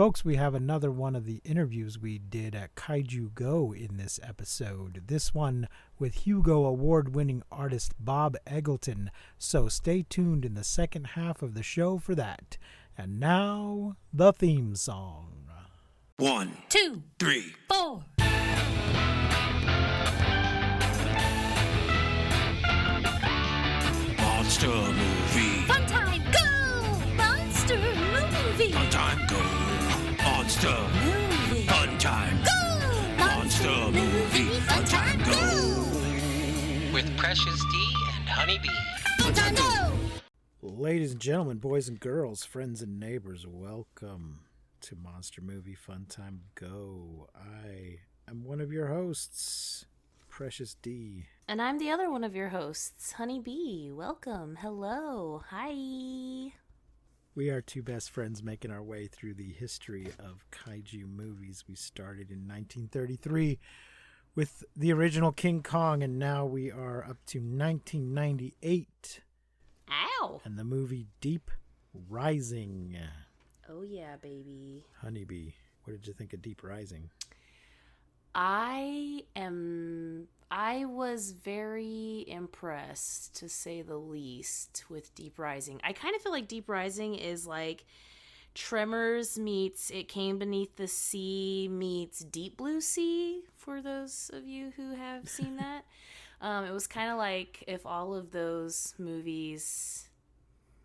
Folks, we have another one of the interviews we did at Kaiju Go in this episode. This one with Hugo Award-winning artist Bob Eggleton. So stay tuned in the second half of the show for that. And now, the theme song. 1, 2, 3, 4. Monster movie. Fun time, go! Monster movie. Fun time, go. Monster Movie. Fun time, Go! Monster movie. Fun time, go. With Precious D and Honeybee. Fun time, go! Ladies and gentlemen, boys and girls, friends and neighbors, welcome to Monster Movie Fun Time Go. I am one of your hosts, Precious D. And I'm the other one of your hosts, Honeybee. Welcome. Hello. Hi. We are two best friends making our way through the history of kaiju movies. We started in 1933 with the original King Kong, and now we are up to 1998. Ow. And the movie Deep Rising. Oh, yeah, baby. Honeybee, what did you think of Deep Rising? I was very impressed, to say the least, with Deep Rising. I kind of feel like Deep Rising is like Tremors meets It Came Beneath the Sea meets Deep Blue Sea, for those of you who have seen that. It was kind of like if all of those movies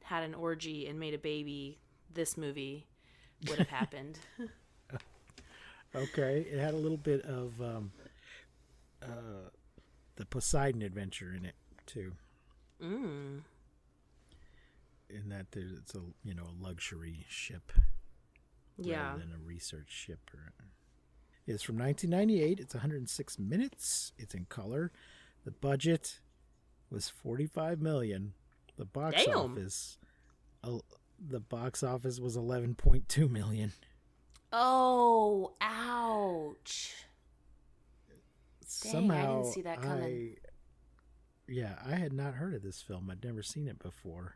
had an orgy and made a baby, this movie would have happened. Okay, it had a little bit of the Poseidon adventure in it too. In that it's a luxury ship, rather than a research ship. It's from 1998. It's 106 minutes. It's in color. The budget was $45 million. The box office was $11.2 million. Oh, ouch. Somehow, I didn't see that coming. I had not heard of this film. I'd never seen it before.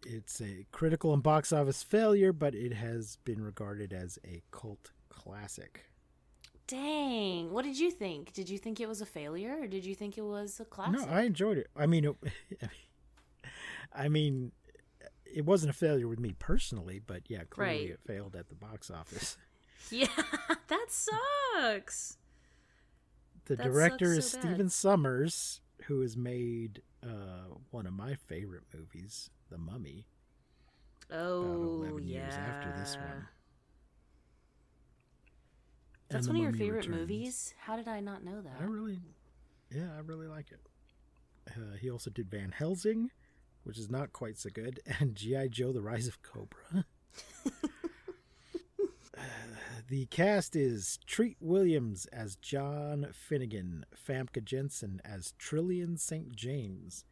It's a critical and box office failure, but it has been regarded as a cult classic. Dang. What did you think? Did you think it was a failure, or did you think it was a classic? No, I enjoyed it. I mean, it wasn't a failure with me personally, but yeah, clearly It failed at the box office. Yeah, that sucks. The director is Stephen Sommers, who has made one of my favorite movies, The Mummy. Oh, about 11 years after this one. That's one of your favorite movies? How did I not know that? I really like it. He also did Van Helsing, which is not quite so good, and G.I. Joe, The Rise of Cobra. The cast is Treat Williams as John Finnegan, Famke Jensen as Trillian St. James,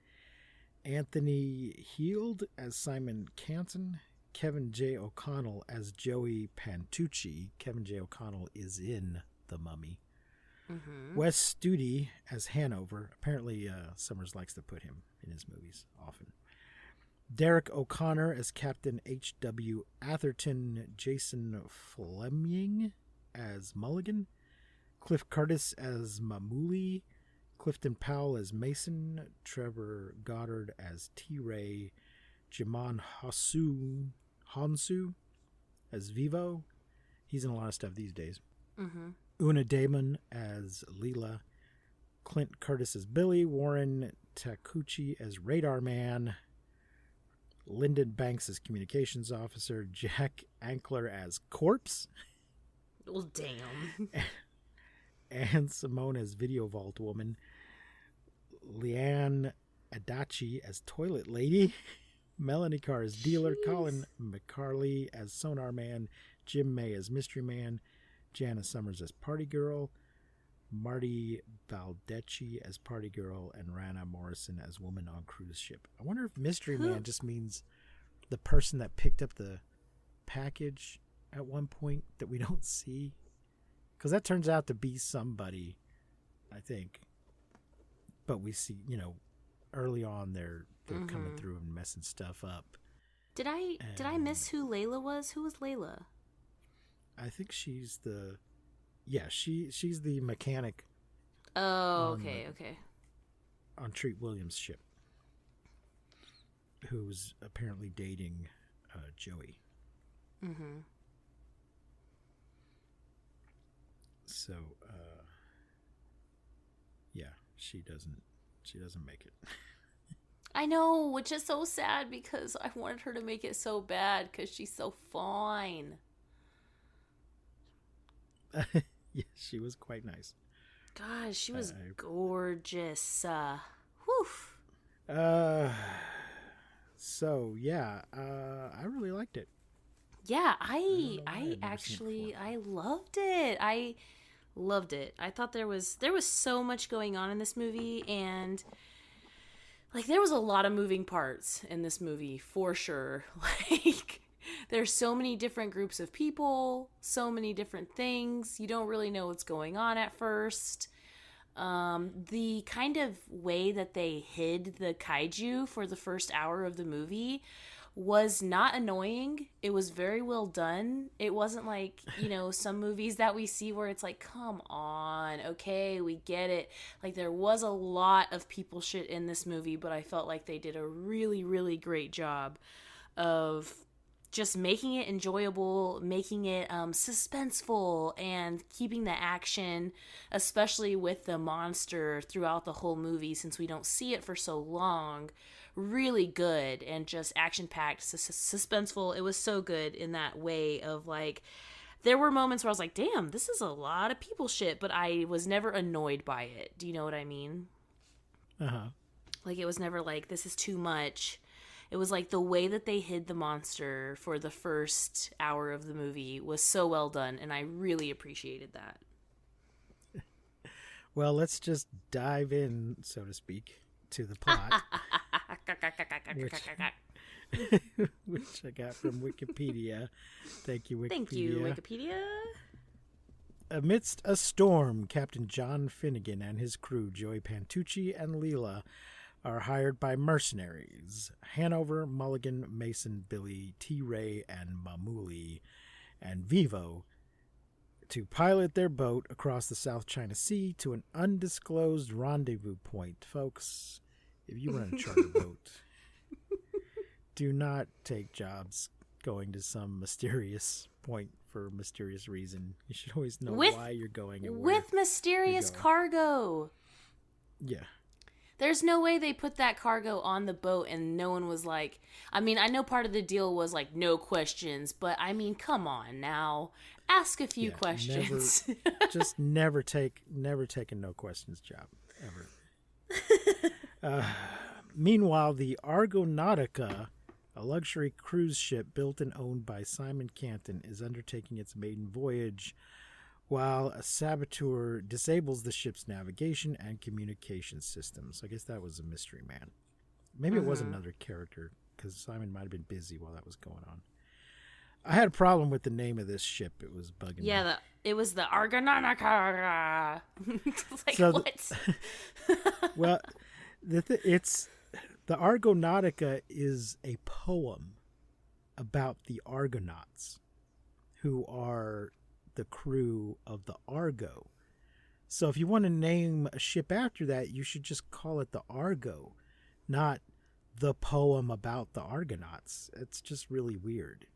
Anthony Heald as Simon Canton, Kevin J. O'Connell as Joey Pantucci. Kevin J. O'Connell is in The Mummy. Mm-hmm. Wes Studi as Hanover. Apparently, Summers likes to put him in his movies often. Derek O'Connor as Captain H.W. Atherton, Jason Fleming as Mulligan, Cliff Curtis as Mamuli, Clifton Powell as Mason, Trevor Goddard as T-Ray, Jimon Hansu as Vivo. He's in a lot of stuff these days. Mm-hmm. Una Damon as Leela, Clint Curtis as Billy, Warren Takuchi as Radar Man, Lyndon Banks as Communications Officer, Jack Ankler as Corpse. Well, damn. And Simone as Video Vault Woman, Leanne Adachi as Toilet Lady, Melanie Carr as Dealer, Colin McCarley as Sonar Man, Jim May as Mystery Man, Jana Summers as Party Girl, Marty Baldecchi as Party Girl, and Rana Morrison as Woman on Cruise Ship. I wonder if Mystery Man just means the person that picked up the package at one point that we don't see. Because that turns out to be somebody, I think. But we see, early on they're coming through and messing stuff up. Did I miss who Layla was? Who was Layla? I think she's the... Yeah, she's the mechanic. Oh, okay. On Treat Williams' ship. Who's apparently dating Joey. Mm-hmm. So, yeah, she doesn't make it. I know, which is so sad because I wanted her to make it so bad because she's so fine. Yeah, she was quite nice. Gosh, she was gorgeous. Whew. So yeah, I really liked it. Yeah, I loved it. I loved it. I thought there was so much going on in this movie, and like there was a lot of moving parts in this movie for sure. Like there's so many different groups of people, so many different things. You don't really know what's going on at first. The kind of way that they hid the kaiju for the first hour of the movie was not annoying. It was very well done. It wasn't like, some movies that we see where it's like, come on, okay, we get it. Like there was a lot of people shit in this movie, but I felt like they did a really, really great job of just making it enjoyable, making it suspenseful, and keeping the action, especially with the monster throughout the whole movie, since we don't see it for so long, really good and just action-packed, suspenseful. It was so good in that way of like, there were moments where I was like, damn, this is a lot of people shit, but I was never annoyed by it. Do you know what I mean? Uh-huh. Like it was never like, this is too much. It was like the way that they hid the monster for the first hour of the movie was so well done, and I really appreciated that. Well, let's just dive in, so to speak, to the plot. which I got from Wikipedia. Thank you, Wikipedia. Thank you, Wikipedia. Amidst a storm, Captain John Finnegan and his crew, Joey Pantucci and Leela, are hired by mercenaries Hanover, Mulligan, Mason, Billy, T-Ray, and Mamuli, and Vivo to pilot their boat across the South China Sea to an undisclosed rendezvous point. Folks, if you run a charter boat, do not take jobs going to some mysterious point for a mysterious reason. You should always know why you're going and where with mysterious cargo. Yeah. There's no way they put that cargo on the boat and no one was like, I mean, I know part of the deal was like no questions, but I mean, come on now, ask a few questions. Never take a no questions job ever. Meanwhile, the Argonautica, a luxury cruise ship built and owned by Simon Canton, is undertaking its maiden voyage while a saboteur disables the ship's navigation and communication systems. I guess that was a mystery man. Maybe it was another character, because Simon might have been busy while that was going on. I had a problem with the name of this ship. It was bugging me. Yeah, it was the Argonautica. Like, so what? Well, the Argonautica is a poem about the Argonauts, who are the crew of the Argo. So if you want to name a ship after that, you should just call it the Argo, not the poem about the Argonauts. It's just really weird.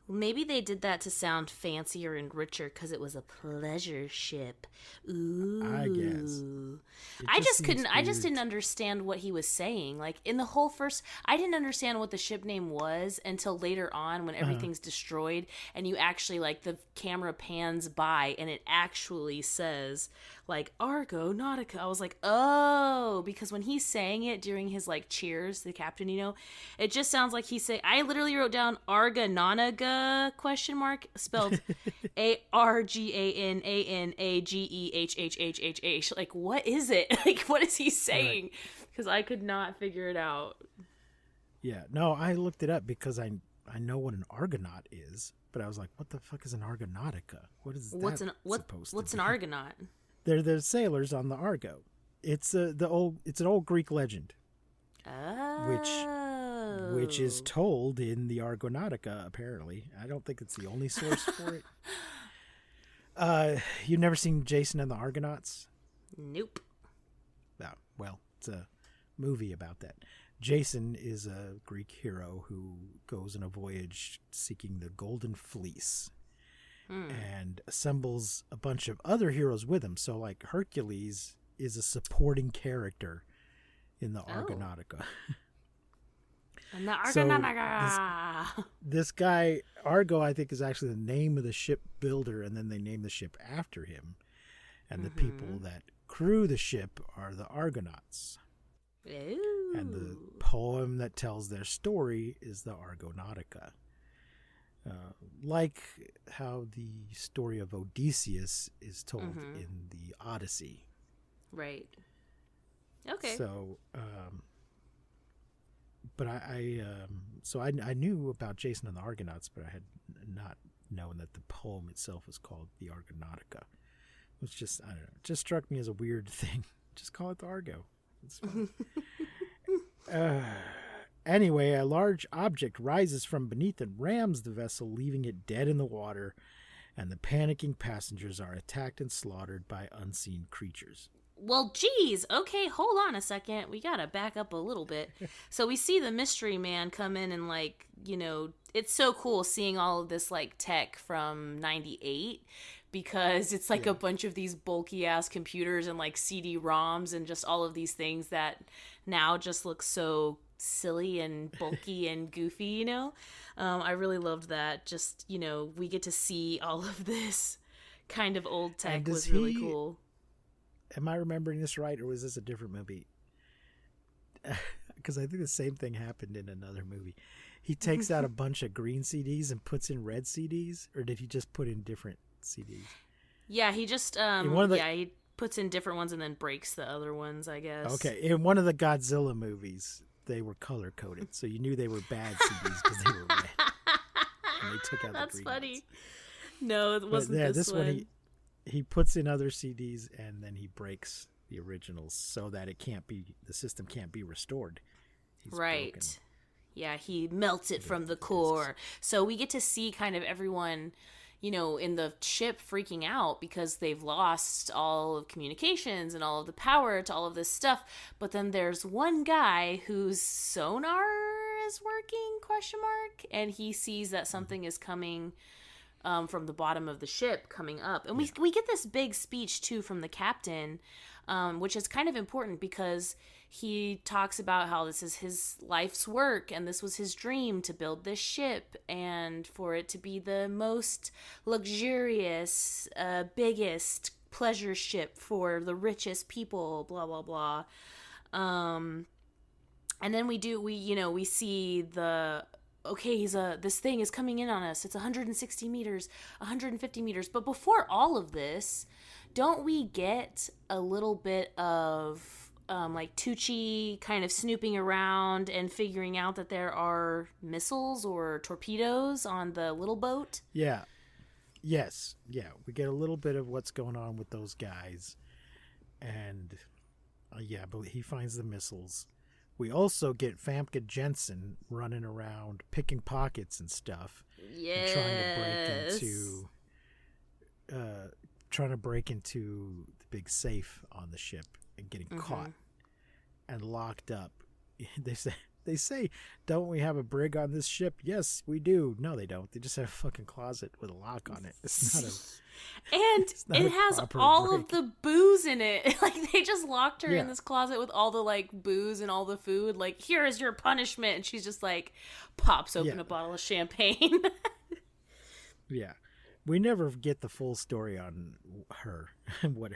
Well, maybe they did that to sound fancier and richer because it was a pleasure ship. Ooh. I guess. I just didn't understand what he was saying. Like in the whole first, I didn't understand what the ship name was until later on when everything's destroyed and you actually like the camera pans by and it actually says like Argonautica. I was like, oh, because when he's saying it during his like cheers, the captain, it just sounds like he's saying, I literally wrote down Argonautica ? Spelled Argananagehhhh. Like, what is it? Like, what is he saying? Because I could not figure it out. Yeah, no, I looked it up because I know what an Argonaut is, but I was like, what the fuck is an Argonautica? What is that supposed to be? What's an Argonaut? They're the sailors on the Argo. It's an old Greek legend. Oh. Which which is told in the Argonautica, apparently. I don't think it's the only source for it. You've never seen Jason and the Argonauts? Nope. Oh, well, it's a movie about that. Jason is a Greek hero who goes on a voyage seeking the Golden Fleece and assembles a bunch of other heroes with him. So, like, Hercules is a supporting character in the Argonautica. And the Argonautica. So this guy, Argo, I think, is actually the name of the ship builder, and then they name the ship after him. And the people that crew the ship are the Argonauts. Ooh. And the poem that tells their story is the Argonautica. Like how the story of Odysseus is told in the Odyssey. Right. Okay. So, but I knew about Jason and the Argonauts, but I had not known that the poem itself is called the Argonautica, which just, I don't know, it just struck me as a weird thing. Just call it the Argo. It's fine. Anyway, a large object rises from beneath and rams the vessel, leaving it dead in the water, and the panicking passengers are attacked and slaughtered by unseen creatures. Well, geez. Okay, hold on a second. We gotta back up a little bit. So we see the mystery man come in and, like, you know, it's so cool seeing all of this, like, tech from 98, because it's like a bunch of these bulky ass computers and like CD-ROMs and just all of these things that now just look so silly and bulky and goofy, you know? I really loved that. Just, you know, we get to see all of this kind of old tech was really cool. Am I remembering this right, or was this a different movie? Because I think the same thing happened in another movie. He takes out a bunch of green CDs and puts in red CDs, or did he just put in different CDs? Yeah, he just he puts in different ones and then breaks the other ones, I guess. Okay, in one of the Godzilla movies, they were color coded, so you knew they were bad CDs because they were red. And they took out the green funny. ones. No, it wasn't this one. He puts in other CDs and then he breaks the originals so that the system can't be restored. He's right. broken. Yeah, he melts it from the core. So we get to see kind of everyone, you know, in the ship freaking out because they've lost all of communications and all of the power to all of this stuff. But then there's one guy whose sonar is working, ? And he sees that something is coming from the bottom of the ship coming up. And we get this big speech, too, from the captain, which is kind of important because he talks about how this is his life's work and this was his dream to build this ship and for it to be the most luxurious, biggest pleasure ship for the richest people, blah, blah, blah. And then we see this thing is coming in on us. It's 160 meters, 150 meters. But before all of this, don't we get a little bit of like Tucci kind of snooping around and figuring out that there are missiles or torpedoes on the little boat? Yeah. Yes. Yeah. We get a little bit of what's going on with those guys. And but he finds the missiles. We also get Famke Jensen running around picking pockets and stuff. Yes. And trying to break into the big safe on the ship and getting caught and locked up. They say, don't we have a brig on this ship? Yes, we do. No, they don't. They just have a fucking closet with a lock on it. It's not and it has all of the booze in it. Like, they just locked her in this closet with all the, like, booze and all the food. Like, here is your punishment. And she's just, like, pops open a bottle of champagne. Yeah. We never get the full story on her and what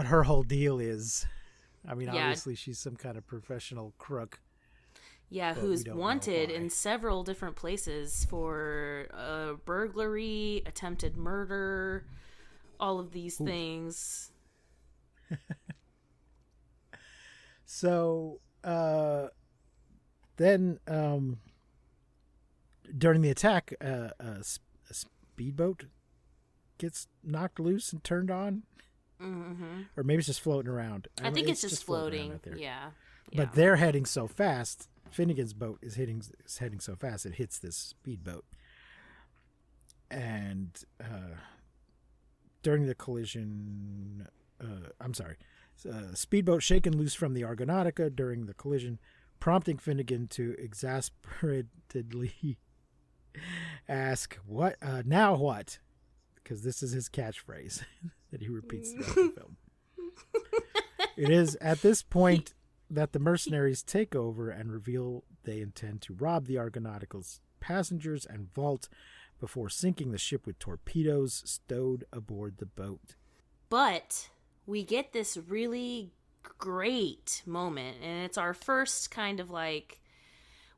her whole deal is. I mean, obviously she's some kind of professional crook. Yeah, who's wanted in several different places for burglary, attempted murder, all of these things. So then during the attack, a speedboat gets knocked loose and turned on. Mm-hmm. Or maybe it's just floating around. I think it's just floating. Yeah. But they're heading so fast. Finnegan's boat is heading so fast it hits this speedboat. And during the collision, speedboat shaken loose from the Argonautica during the collision, prompting Finnegan to exasperatedly ask, "What? Now what?" Because this is his catchphrase that he repeats throughout the film. It is at this point that the mercenaries take over and reveal they intend to rob the Argonautica's passengers and vault before sinking the ship with torpedoes stowed aboard the boat. But we get this really great moment, and it's our first kind of like,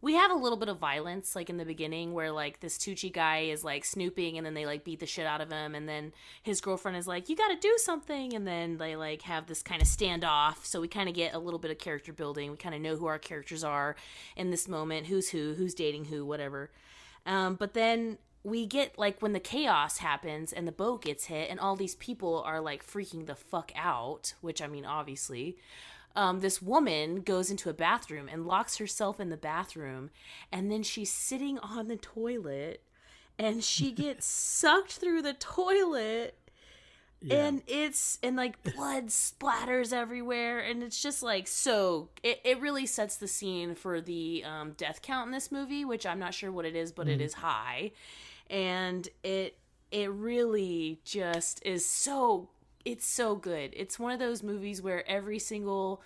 we have a little bit of violence like in the beginning where like this Tucci guy is like snooping and then they like beat the shit out of him, and then his girlfriend is like, you gotta do something, and then they like have this kind of standoff. So we kind of get a little bit of character building. We kind of know who our characters are in this moment, who's dating who, whatever. But then we get like when the chaos happens and the boat gets hit and all these people are like freaking the fuck out, which I mean obviously, this woman goes into a bathroom and locks herself in the bathroom, and then she's sitting on the toilet and she gets sucked through the toilet. Yeah. And like blood splatters everywhere, and it's just like, so it really sets the scene for the death count in this movie, which I'm not sure what it is, but it is high. And it really just is it's so good. It's one of those movies where every single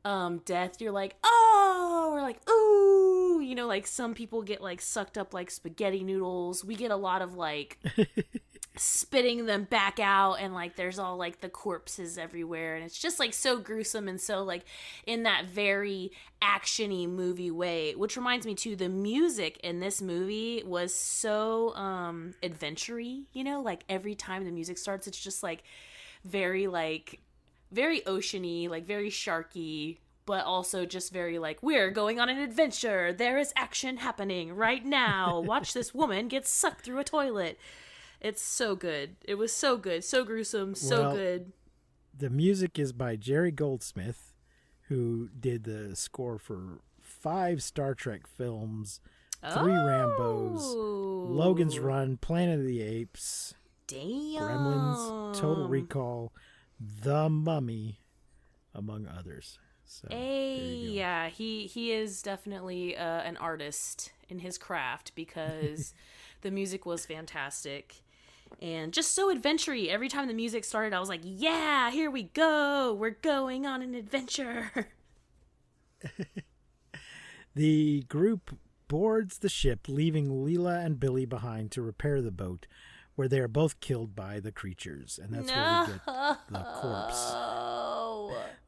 death you're like, oh, or like, ooh, you know, like some people get like sucked up like spaghetti noodles. We get a lot of like spitting them back out, and like there's all like the corpses everywhere, and it's just like so gruesome and so like in that very action-y movie way, which reminds me too, the music in this movie was so adventure-y, you know, like every time the music starts it's just like very ocean-y, like very sharky, but also just very like, we're going on an adventure, there is action happening right now, watch this woman get sucked through a toilet. It's so good. It was so good. So gruesome. So good. The music is by Jerry Goldsmith, who did the score for 5 Star Trek films, 3 Rambos, Logan's Run, Planet of the Apes, Gremlins, Total Recall, The Mummy, among others. So, yeah, he is definitely an artist in his craft, because the music was fantastic. And just so adventure-y. Every time the music started, I was like, yeah, here we go. We're going on an adventure. The group boards the ship, leaving Leela and Billy behind to repair the boat, where they are both killed by the creatures. And that's where we get the corpse.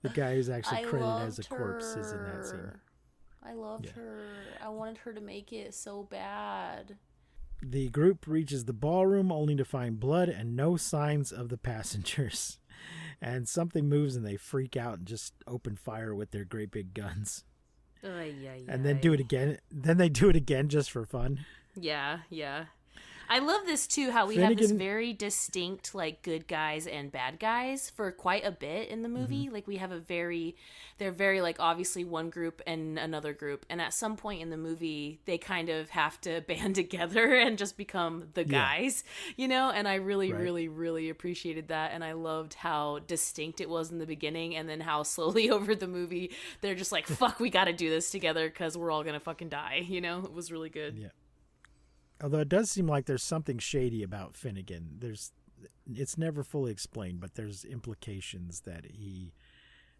The guy who's actually credited as a corpse is in that scene. I loved her. I wanted her to make it so bad. The group reaches the ballroom only to find blood and no signs of the passengers. And something moves and they freak out and just open fire with their great big guns. And then do it again. Then they do it again just for fun. Yeah. I love this too, how we have this very distinct like good guys and bad guys for quite a bit in the movie. Like we have they're very like obviously one group and another group, and at some point in the movie they kind of have to band together and just become the guys, you know, and I really appreciated that, and I loved how distinct it was in the beginning, and then how slowly over the movie they're just like, fuck, we gotta do this together because we're all gonna fucking die, you know. It was really good. Yeah. Although it does seem like there's something shady about Finnegan. It's never fully explained, but there's implications that he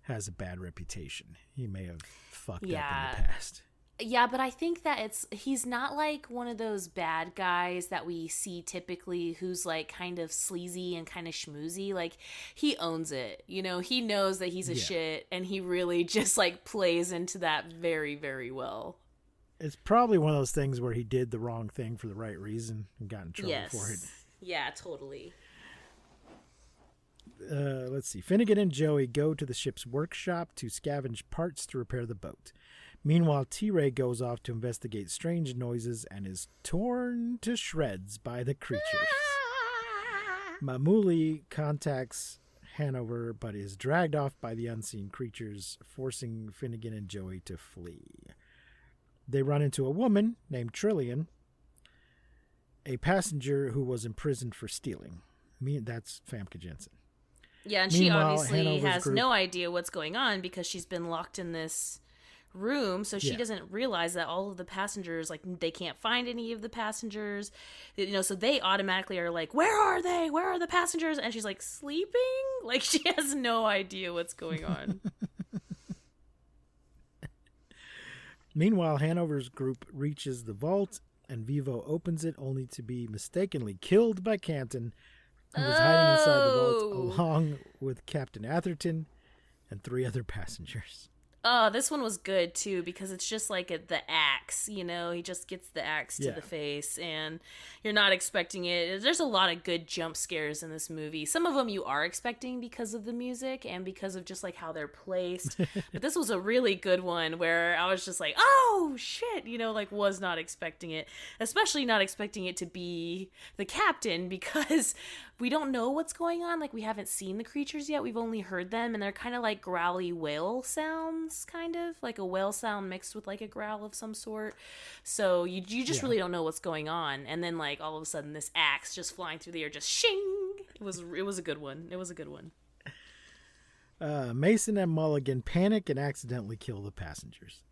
has a bad reputation. He may have fucked up in the past. Yeah, but I think that he's not like one of those bad guys that we see typically who's like kind of sleazy and kind of schmoozy. Like he owns it, you know, he knows that he's a shit, and he really just like plays into that very, very well. It's probably one of those things where he did the wrong thing for the right reason and got in trouble for it. Yeah, totally. Let's see. Finnegan and Joey go to the ship's workshop to scavenge parts to repair the boat. Meanwhile, T-Ray goes off to investigate strange noises and is torn to shreds by the creatures. Mamuli contacts Hanover, but is dragged off by the unseen creatures, forcing Finnegan and Joey to flee. They run into a woman named Trillian, a passenger who was imprisoned for stealing. That's Famke Janssen. Yeah, and she obviously has no idea what's going on because she's been locked in this room, so she doesn't realize that all of the passengers, like, they can't find any of the passengers, so they automatically are like, where are they? Where are the passengers? And she's like, sleeping? Like, she has no idea what's going on. Meanwhile, Hanover's group reaches the vault, and Vivo opens it only to be mistakenly killed by Canton, who was hiding inside the vault along with Captain Atherton and 3 other passengers. Oh, this one was good, too, because it's just like the axe, he just gets the axe to the face, and you're not expecting it. There's a lot of good jump scares in this movie. Some of them you are expecting because of the music and because of just, like, how they're placed. But this was a really good one where I was just like, oh, shit, was not expecting it. Especially not expecting it to be the captain, because we don't know what's going on. Like, we haven't seen the creatures yet. We've only heard them, and they're kind of like growly whale sounds, kind of like a whale sound mixed with like a growl of some sort. So you just really don't know what's going on. And then, like, all of a sudden this axe just flying through the air, just shing. It was a good one. It was a good one. Mason and Mulligan panic and accidentally kill the passengers.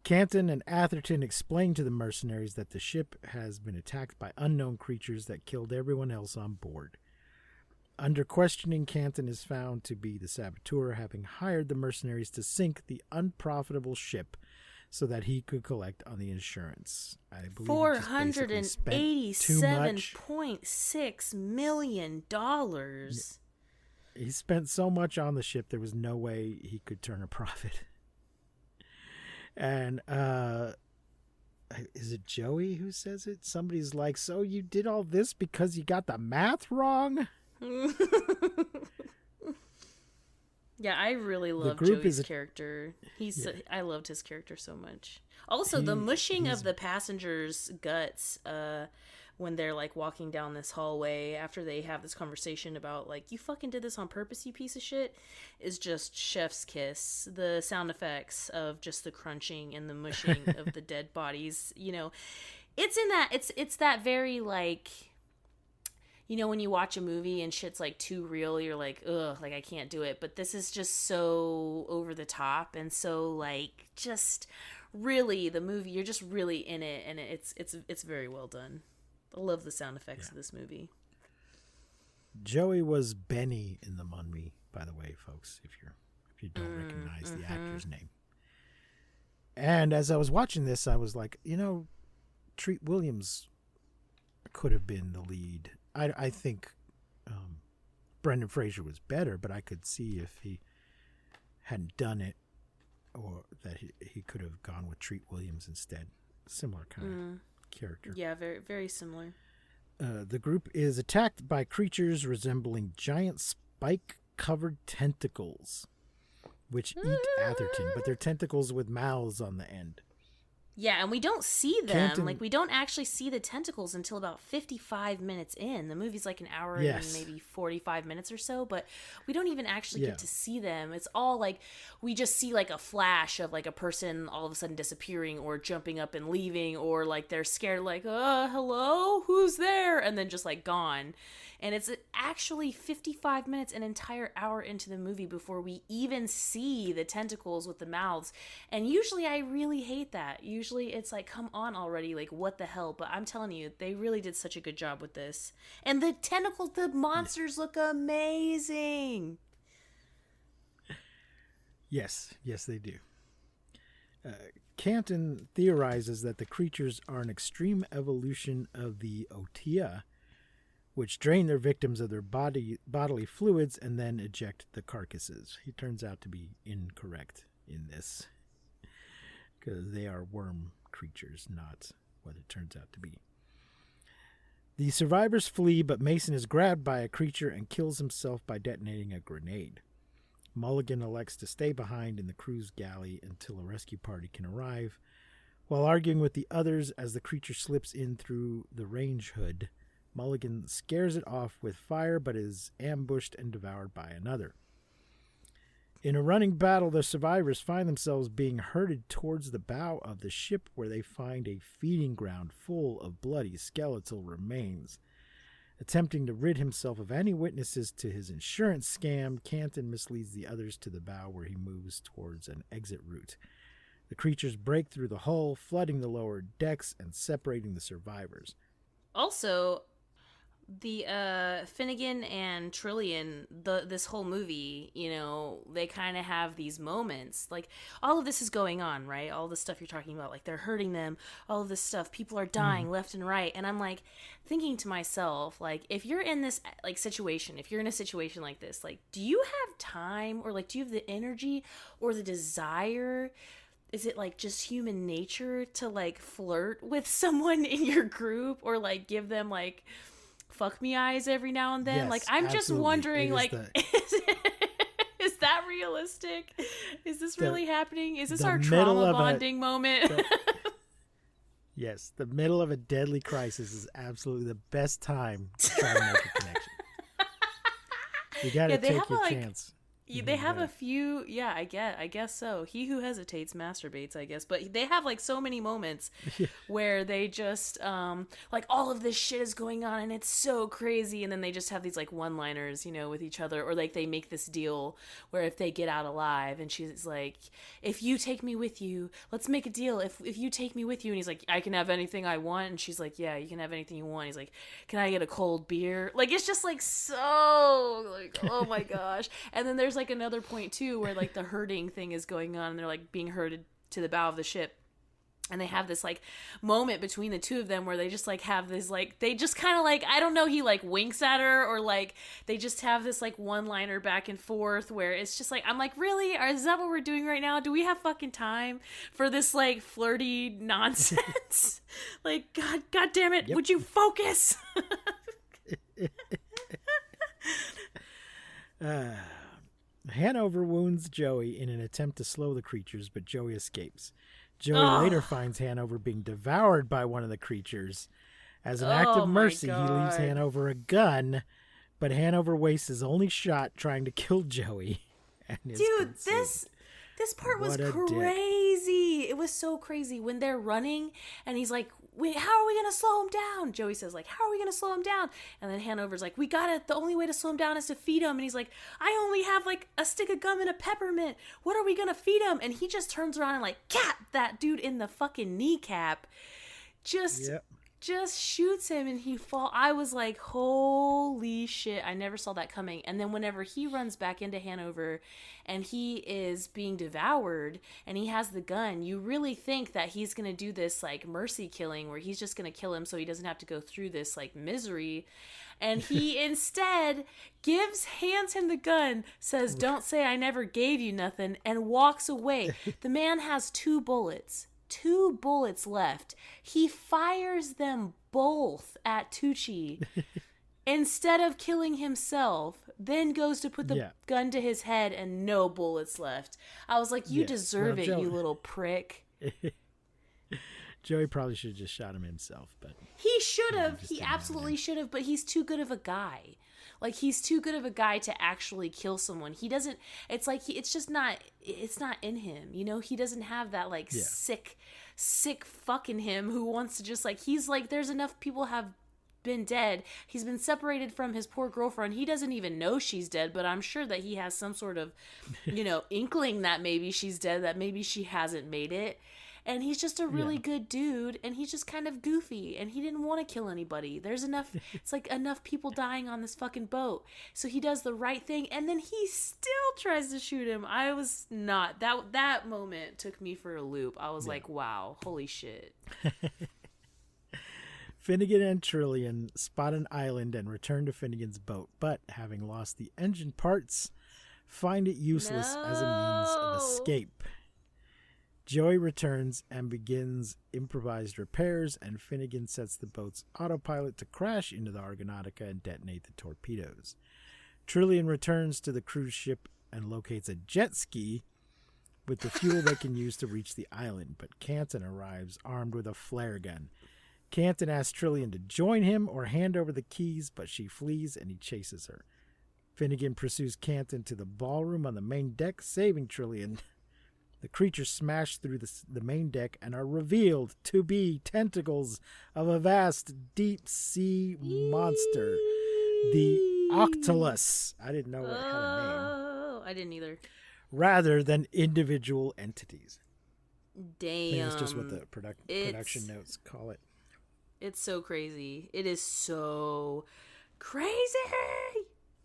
Canton and Atherton explain to the mercenaries that the ship has been attacked by unknown creatures that killed everyone else on board. Under questioning, Canton is found to be the saboteur, having hired the mercenaries to sink the unprofitable ship so that he could collect on the insurance. I believe $487.6 million. He spent so much on the ship, there was no way he could turn a profit. And is it Joey who says it? Somebody's like, so you did all this because you got the math wrong? Yeah, I really love Joey's character. I loved his character so much. Also, the mushing of the passengers' guts when they're, like, walking down this hallway after they have this conversation about, like, you fucking did this on purpose, you piece of shit, is just chef's kiss. The sound effects of just the crunching and the mushing of the dead bodies, it's that very, like, when you watch a movie and shit's, like, too real, you're like, ugh, like, I can't do it. But this is just so over the top and so, like, just really the movie, you're just really in it, and it's very well done. I love the sound effects of this movie. Joey was Benny in The Mummy, by the way, folks, if you don't recognize the actor's name. And as I was watching this, I was like, Treat Williams could have been the lead. I think Brendan Fraser was better, but I could see if he hadn't done it, or that he could have gone with Treat Williams instead. Similar kind of character. Yeah, very, very similar. The group is attacked by creatures resembling giant spike-covered tentacles, which eat Atherton, but they're tentacles with mouths on the end. Yeah, and we don't see them. Like, we don't actually see the tentacles until about 55 minutes in. The movie's like an hour and maybe 45 minutes or so, but we don't even actually get to see them. It's all like, we just see like a flash of like a person all of a sudden disappearing or jumping up and leaving, or like they're scared, like, hello? Who's there? And then just like gone. And it's actually 55 minutes, an entire hour into the movie before we even see the tentacles with the mouths. And usually I really hate that. Usually it's like, come on already, like, what the hell? But I'm telling you, they really did such a good job with this. And the tentacles, the monsters look amazing. Yes, they do. Canton theorizes that the creatures are an extreme evolution of the Otia, which drain their victims of their bodily fluids and then eject the carcasses. He turns out to be incorrect in this, because they are worm creatures, not what it turns out to be. The survivors flee, but Mason is grabbed by a creature and kills himself by detonating a grenade. Mulligan elects to stay behind in the crew's galley until a rescue party can arrive, while arguing with the others as the creature slips in through the range hood. Mulligan scares it off with fire, but is ambushed and devoured by another. In a running battle, the survivors find themselves being herded towards the bow of the ship, where they find a feeding ground full of bloody skeletal remains. Attempting to rid himself of any witnesses to his insurance scam, Canton misleads the others to the bow, where he moves towards an exit route. The creatures break through the hull, flooding the lower decks and separating the survivors. Also, the Finnegan and Trillian, this whole movie, you know, they kind of have these moments. Like, all of this is going on, right? All the stuff you're talking about, like, they're hurting them, all of this stuff, people are dying left and right. And I'm, like, thinking to myself, like, if you're in this, like, situation, if you're in a situation like this, like, do you have time, or, like, do you have the energy or the desire? Is it, like, just human nature to, like, flirt with someone in your group, or, like, give them, like, fuck me eyes every now and then? Yes, like, I'm just wondering, like, is that realistic? Is this really happening? Is this our trauma bonding moment? Yes, the middle of a deadly crisis is absolutely the best time to try to make a connection. You got to take your chance. They have a few, I guess so. He who hesitates masturbates, I guess. But they have, like, so many moments where they just, like, all of this shit is going on and it's so crazy. And then they just have these, like, one-liners, you know, with each other. Or, like, they make this deal where if they get out alive, and she's like, if you take me with you, let's make a deal. If you take me with you. And he's like, I can have anything I want. And she's like, yeah, you can have anything you want. He's like, can I get a cold beer? Like, it's just, like, so, like, oh my gosh. And then there's, like, another point too where, like, the herding thing is going on and they're, like, being herded to the bow of the ship, and they have this, like, moment between the two of them where they just, like, have this, like, they just kind of, like, I don't know, he, like, winks at her, or, like, they just have this, like, one-liner back and forth where it's just, like, I'm like, really? Is that what we're doing right now? Do we have fucking time for this, like, flirty nonsense? Like, god damn it, would you focus? Hanover wounds Joey in an attempt to slow the creatures, but Joey escapes. Joey later finds Hanover being devoured by one of the creatures. As an act of mercy, he leaves Hanover a gun, but Hanover wastes his only shot trying to kill Joey. Dude, this part was crazy. It was so crazy when they're running and he's like, wait, how are we going to slow him down? Joey says, like, how are we going to slow him down? And then Hanover's like, the only way to slow him down is to feed him. And he's like, I only have, like, a stick of gum and a peppermint. What are we going to feed him? And he just turns around and, like, that dude in the fucking kneecap. Just shoots him and he fall. I was like, holy shit, I never saw that coming. And then whenever he runs back into Hanover and he is being devoured and he has the gun, you really think that he's gonna do this, like, mercy killing where he's just gonna kill him so he doesn't have to go through this, like, misery. And he instead hands him the gun, says, don't say I never gave you nothing, and walks away. The man has 2 bullets left. He fires them both at Tucci instead of killing himself, then goes to put the gun to his head and no bullets left. I was like, you deserve it, Joey, you little prick. Joey probably should have just shot him himself, but he should have. He absolutely should have, but he's too good of a guy. Like, he's too good of a guy to actually kill someone. He doesn't, it's like, it's not in him, you know? He doesn't have that, like, sick fuck in him who wants to just, like, he's like, there's enough people have been dead. He's been separated from his poor girlfriend. He doesn't even know she's dead, but I'm sure that he has some sort of, you know, inkling that maybe she's dead, that maybe she hasn't made it. And he's just a really good dude, and he's just kind of goofy, and he didn't want to kill anybody. There's enough, it's like enough people dying on this fucking boat. So he does the right thing, and then he still tries to shoot him. I was not, that moment took me for a loop. I was like, wow, holy shit. Finnegan and Trillian spot an island and return to Finnegan's boat, but having lost the engine parts, find it useless as a means of escape. Joey returns and begins improvised repairs, and Finnegan sets the boat's autopilot to crash into the Argonautica and detonate the torpedoes. Trillian returns to the cruise ship and locates a jet ski with the fuel they can use to reach the island, but Canton arrives armed with a flare gun. Canton asks Trillian to join him or hand over the keys, but she flees and he chases her. Finnegan pursues Canton to the ballroom on the main deck, saving Trillian. The creatures smash through the main deck and are revealed to be tentacles of a vast deep-sea monster, the Octolus. I didn't know it had a name. Oh, I didn't either. Rather than individual entities. Damn. That's just what the production notes call it. It's so crazy. It is so crazy.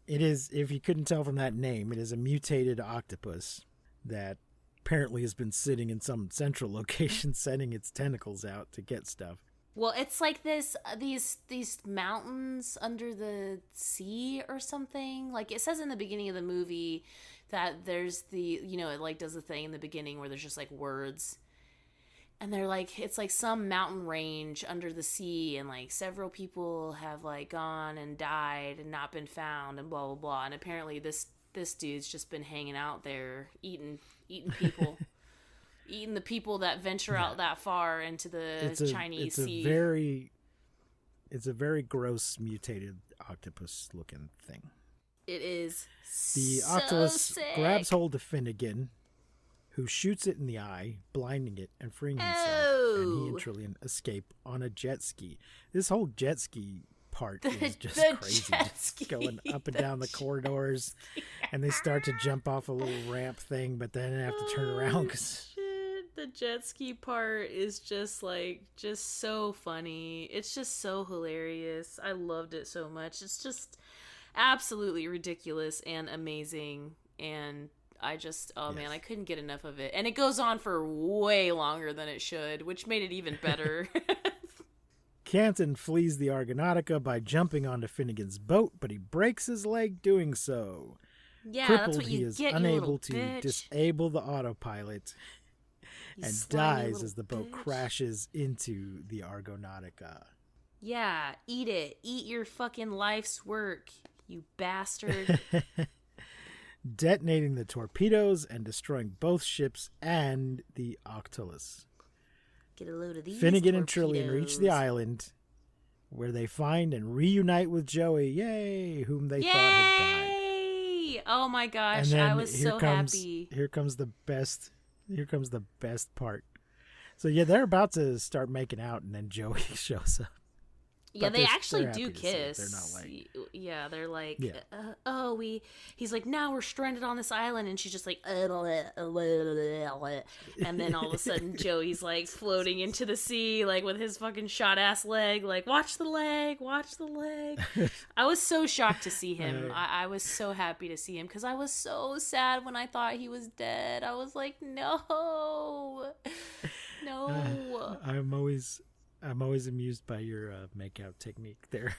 It is, if you couldn't tell from that name, it is a mutated octopus that apparently has been sitting in some central location sending its tentacles out to get stuff. Well, it's like these mountains under the sea or something. Like it says in the beginning of the movie that there's it like does the thing in the beginning where there's just like words. And they're like, it's like some mountain range under the sea, and like several people have like gone and died and not been found and blah, blah, blah. And apparently this dude's just been hanging out there eating people. Eating the people that venture out that far into the Chinese Sea. It's a very gross mutated octopus looking thing. It is. The so octopus sick. grabs hold of Finnegan, who shoots it in the eye, blinding it and freeing himself. And he and Trillian escape on a jet ski. This whole jet ski part is just crazy. Just going up and down the corridors, and they start to jump off a little ramp thing, but then have to turn around because the jet ski part is just so funny. It's just so hilarious. I loved it so much. It's just absolutely ridiculous and amazing, and I just man, I couldn't get enough of it. And it goes on for way longer than it should, which made it even better. Canton flees the Argonautica by jumping onto Finnegan's boat, but he breaks his leg doing so. Yeah, Crippled, that's what you he is get, unable you to disable the autopilot and dies as the boat crashes into the Argonautica. Yeah, eat it. Eat your fucking life's work, you bastard. Detonating the torpedoes and destroying both ships and the Octolus. Get a load of these Finnegan torpedoes. and Trillian reach the island, where they find and reunite with Joey, yay, whom they thought had died. Oh my gosh, And then I was so happy. Here comes the best part. So yeah, they're about to start making out, and then Joey shows up. Yeah, But they they're actually happy do to see it. kiss. They're not like, yeah, they're like, Yeah. he's like, now we're stranded on this island, and she's just like, and then all of a sudden Joey's like floating into the sea, like with his fucking shot ass leg, like watch the leg. I was so shocked to see him. I was so happy to see him because I was so sad when I thought he was dead. I was like, no. I'm always amused by your make-out technique there.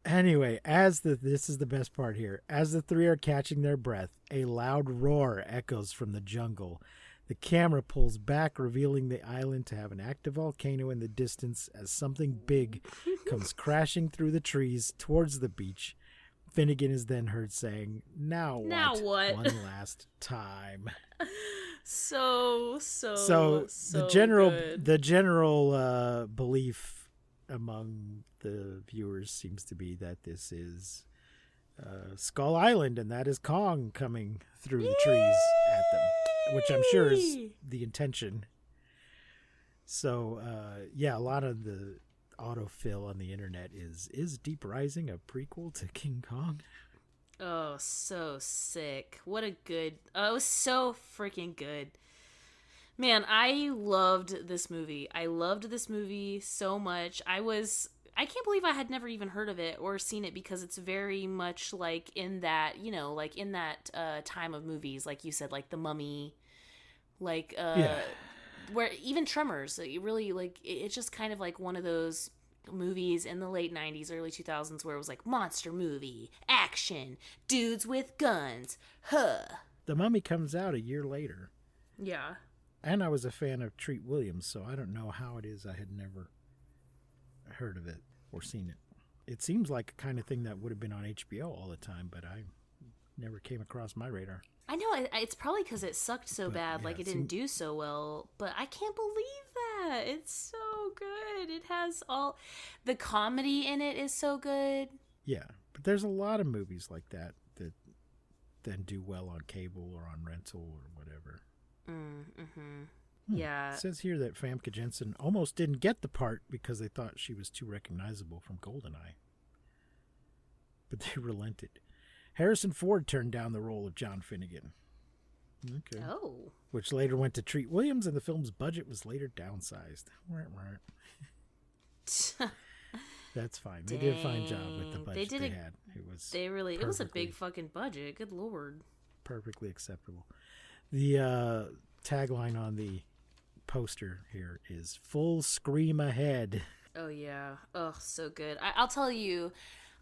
Anyway, this is the best part here. As the three are catching their breath, a loud roar echoes from the jungle. The camera pulls back, revealing the island to have an active volcano in the distance as something big comes crashing through the trees towards the beach. Finnegan is then heard saying, Now what? One last time. So the general belief among the viewers seems to be that this is Skull Island, and that is Kong coming through the trees at them, which I'm sure is the intention. So a lot of the autofill on the internet is Deep Rising a prequel to King Kong? Oh, so sick. What a good... Oh, it was so freaking good. Man, I loved this movie. I loved this movie so much. I can't believe I had never even heard of it or seen it because it's very much like in that, like in that time of movies, like you said, like The Mummy, like where even Tremors, it really like it's just kind of like one of those movies in the late 90s, early 2000s where it was like monster movie, action, dudes with guns. The Mummy comes out a year later. Yeah. And I was a fan of Treat Williams, so I don't know how it is I had never heard of it or seen it. It seems like a kind of thing that would have been on HBO all the time, but Never came across my radar. I know, it's probably because it sucked so bad, like it didn't do so well, but I can't believe that. It's so good. It has all... The comedy in it is so good. Yeah, but there's a lot of movies like that then do well on cable or on rental or whatever. Yeah. It says here that Famke Janssen almost didn't get the part because they thought she was too recognizable from GoldenEye. But they relented. Harrison Ford turned down the role of John Finnegan. Okay. Oh. Which later went to Treat Williams, and the film's budget was later downsized. That's fine. They did a fine job with the budget they had. It was a big fucking budget. Good Lord. Perfectly acceptable. The tagline on the poster here is "Full Scream Ahead." Oh yeah. Oh, so good. I'll tell you,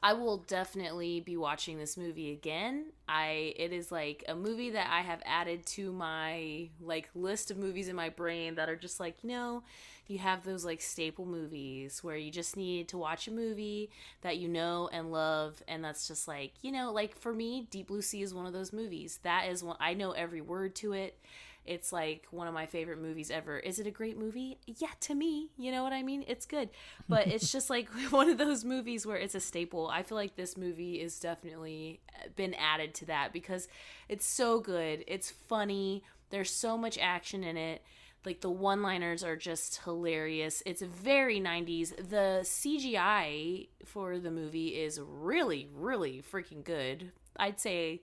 I will definitely be watching this movie again. It is like a movie that I have added to my like list of movies in my brain that are just like, you have those like staple movies where you just need to watch a movie that you know and love, and that's just like, like for me, Deep Blue Sea is one of those movies. That is one, I know every word to it. It's like one of my favorite movies ever. Is it a great movie? Yeah, to me. You know what I mean? It's good. But it's just like one of those movies where it's a staple. I feel like this movie is definitely been added to that because it's so good. It's funny. There's so much action in it. Like the one-liners are just hilarious. It's very 90s. The CGI for the movie is really, really freaking good. I'd say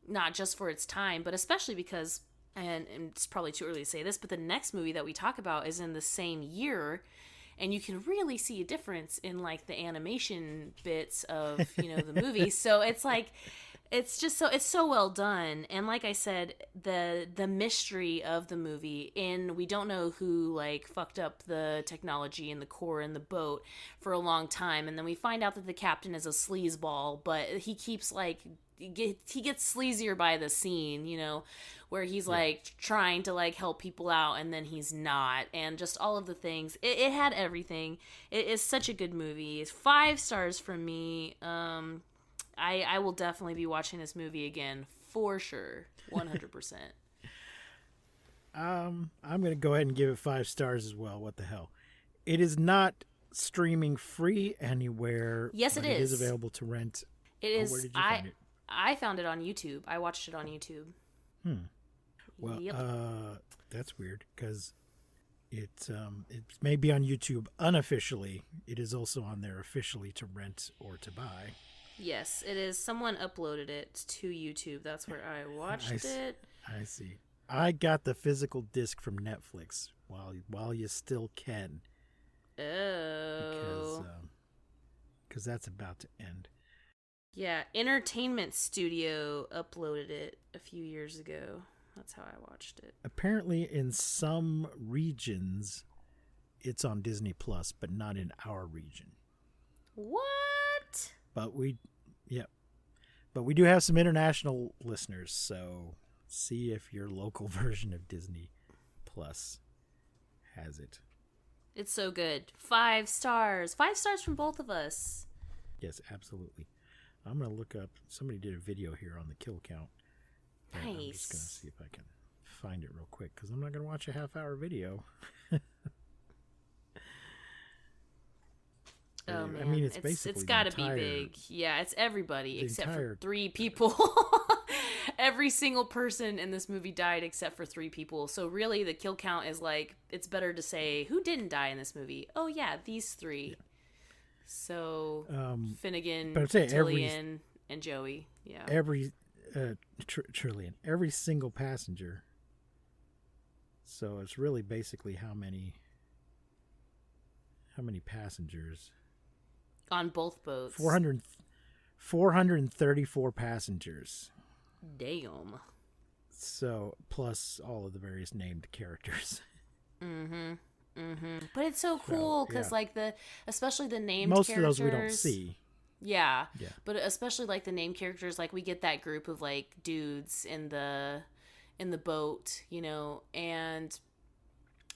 not just for its time, but especially because... And it's probably too early to say this, but the next movie that we talk about is in the same year, and you can really see a difference in like the animation bits of the movie. So it's like it's so well done, and like I said, the mystery of the movie we don't know who like fucked up the technology and the core in the boat for a long time, and then we find out that the captain is a sleazeball, but he keeps like he gets sleazier by the scene, where he's like trying to like help people out and then he's not, and just all of the things. It had everything. It is such a good movie. It's 5 stars from me. I will definitely be watching this movie again for sure. 100%. I'm going to go ahead and give it 5 stars as well. What the hell? It is not streaming free anywhere. Yes, it is. It is available to rent. It is. Where did you find it? I found it on YouTube. I watched it on YouTube. Well, yep. That's weird because it may be on YouTube unofficially. It is also on there officially to rent or to buy. Yes, it is. Someone uploaded it to YouTube. That's where I watched it. I see. I got the physical disc from Netflix while you still can. Oh. Because that's about to end. Yeah, Entertainment Studio uploaded it a few years ago. That's how I watched it. Apparently, in some regions, it's on Disney Plus, but not in our region. What? But we do have some international listeners, so see if your local version of Disney Plus has it. It's so good. 5 stars. 5 stars from both of us. Yes, absolutely. I'm going to look up, somebody did a video here on the kill count. Nice. I'm just going to see if I can find it real quick, because I'm not going to watch a half-hour video. Oh, man. I mean, it's basically it's got to be big. Yeah, it's everybody except for 3 people. Every single person in this movie died except for 3 people. So really, the kill count is like, it's better to say, who didn't die in this movie? Oh, yeah, these 3. Yeah. So, Finnegan, Tillian, and Joey. Yeah. Trillian. Every single passenger. So it's really basically how many passengers? On both boats. 434 passengers. Damn. So, plus all of the various named characters. Mm-hmm. Mm-hmm. But it's so cool because, especially the named most characters. Most of those we don't see. Yeah. But especially like the named characters, like we get that group of like dudes in the boat, and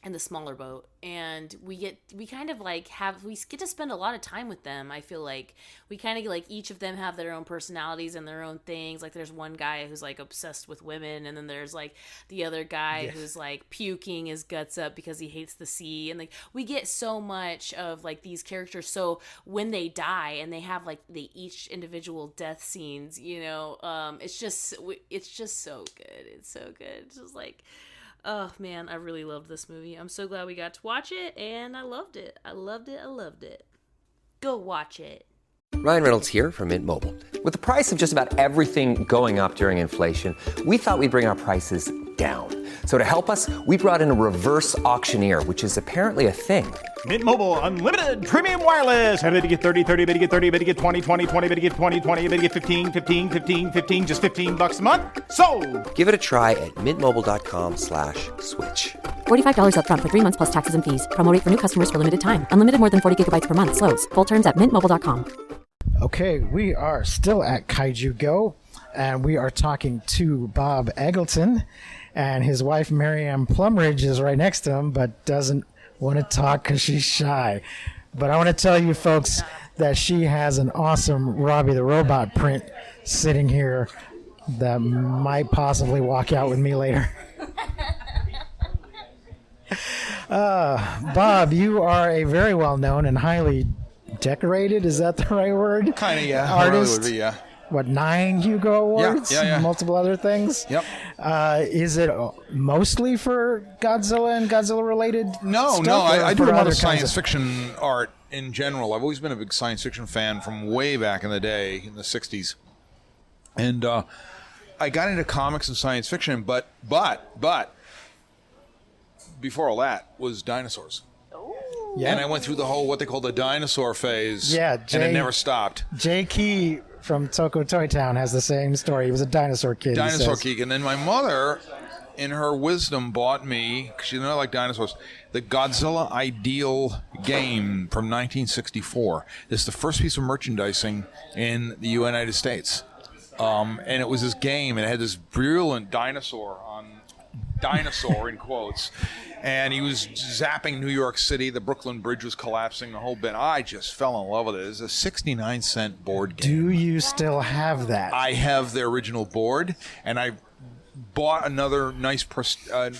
in the smaller boat, and we get to spend a lot of time with them. I feel like we kind of like each of them have their own personalities and their own things. Like there's one guy who's like obsessed with women, and then there's like the other guy who's like puking his guts up because he hates the sea, and like we get so much of like these characters. So when they die and they have like each individual death scenes, it's just so good. It's so good. It's just like, oh man, I really loved this movie. I'm so glad we got to watch it, and I loved it. I loved it. Go watch it. Ryan Reynolds here from Mint Mobile. With the price of just about everything going up during inflation, we thought we'd bring our prices down. So to help us, we brought in a reverse auctioneer, which is apparently a thing. Mint Mobile Unlimited Premium Wireless. How to get 30, 30, bit to get 30, bit to get 20, 20, 20, bit to get 20, 20, bit to get 15, 15, 15, 15, just $15 a month? Sold! Give it a try at mintmobile.com/switch. $45 up front for 3 months plus taxes and fees. Promo rate for new customers for limited time. Unlimited more than 40 gigabytes per month. Slows full terms at mintmobile.com. Okay, we are still at Kaiju Go, and we are talking to Bob Eggleton, and his wife Marianne Plumridge is right next to him, but doesn't want to talk because she's shy. But I want to tell you folks that she has an awesome Robbie the Robot print sitting here that might possibly walk out with me later. Bob, you are a very well-known and highly decorated, is that the right word? Kind of, yeah. Artist. Would be, yeah. What, 9 Hugo Awards? Yeah. Multiple other things? Yep. Is it mostly for Godzilla and Godzilla-related No, stuff, I do a for lot other of kinds science fiction art in general. I've always been a big science fiction fan from way back in the day, in the 60s. And I got into comics and science fiction, but before all that was dinosaurs. Yeah. And I went through the whole, what they call the dinosaur phase. Yeah, and it never stopped. Jay Key from Toko Toy Town has the same story. He was a dinosaur kid. Dinosaur geek. And then my mother, in her wisdom, bought me, because she didn't like dinosaurs, the Godzilla Ideal game from 1964. It's the first piece of merchandising in the United States. And it was this game, and it had this virulent dinosaur in quotes. And he was zapping New York City. The Brooklyn Bridge was collapsing, the whole bit. I just fell in love with it. It's a 69-cent board game. Do you still have that? I have the original board, and I bought another nice,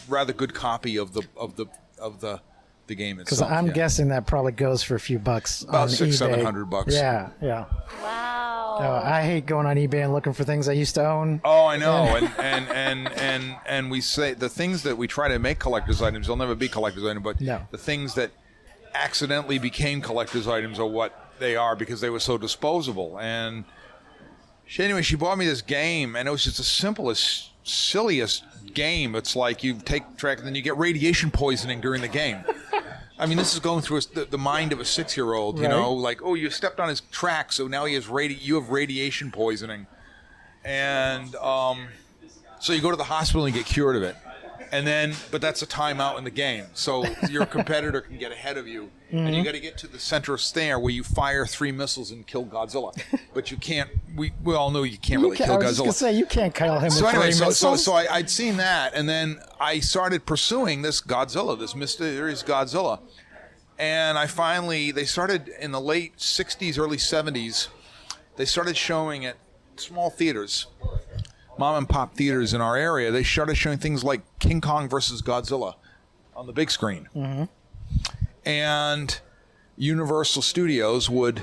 rather good copy of the game itself. Because I'm guessing that probably goes for a few bucks about on eBay. $600-700. Yeah. Wow. I hate going on eBay and looking for things I used to own. Oh, I know. And we say the things that we try to make collector's items, they'll never be collector's items, but the things that accidentally became collector's items are what they are because they were so disposable. And anyway, she bought me this game, and it was just the simplest, silliest game. It's like you take track and then you get radiation poisoning during the game. I mean, this is going through the mind of a 6-year-old, you know, like, oh, you stepped on his track, so now you have radiation poisoning. And so you go to the hospital and get cured of it. But that's a timeout in the game. So your competitor can get ahead of you. Mm-hmm. And you got to get to the center snare where you fire 3 missiles and kill Godzilla. But you can't, we all know you can't really kill Godzilla. I was just going to say, you can't kill him with 3 missiles. So I'd seen that, and then I started pursuing this Godzilla, this mysterious Godzilla. And they started in the late 60s, early 70s, they started showing at small theaters, mom and pop theaters in our area. They started showing things like King Kong versus Godzilla on the big screen. Mm-hmm. And Universal Studios would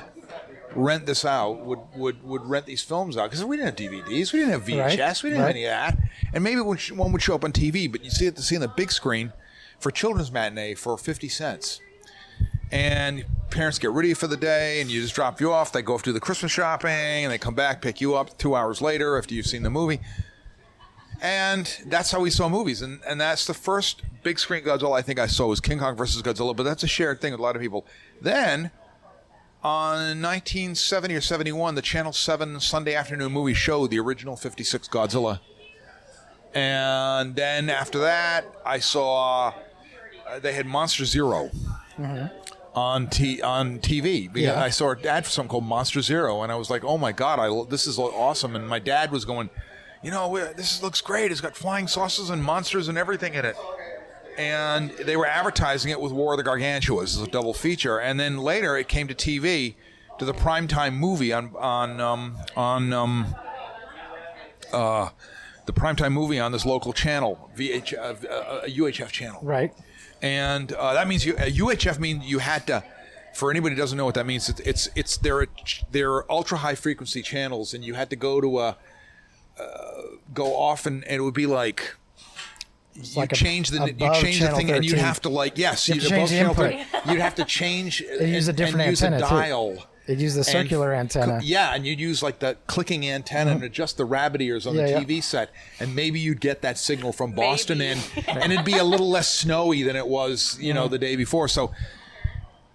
rent this out, would rent these films out, because we didn't have DVDs, we didn't have VHS, we didn't have any of that. And maybe one would show up on TV, but you see it to see on the big screen for children's matinee for 50 cents. And parents get ready for the day, and you just drop you off. They go off to the Christmas shopping, and they come back, pick you up 2 hours later after you've seen the movie. And that's how we saw movies. And that's the first big screen Godzilla I think I saw was King Kong versus Godzilla, but that's a shared thing with a lot of people. Then, on 1970 or 71, the Channel 7 Sunday afternoon movie showed the original 56 Godzilla. And then after that, I saw they had Monster Zero. Mm-hmm. On TV. Yeah. I saw an ad for something called Monster Zero, and I was like, oh my God, this is awesome. And my dad was going, this looks great. It's got flying saucers and monsters and everything in it. and they were advertising it with War of the Gargantuas as a double feature. And then later it came to TV, to the primetime movie on the primetime movie on this local channel, UHF channel. Right. And that means UHF means you had to. For anybody who doesn't know what that means, it's they're ultra high frequency channels, and you had to go to go off, and it would be like. You change the thing, and you'd have to you'd change the input. You'd have to change and use a different antenna dial. Too. They'd use the circular antenna. Yeah, and you'd use like the clicking antenna and adjust the rabbit ears on the TV set, and maybe you'd get that signal from Boston, and it'd be a little less snowy than it was, the day before. So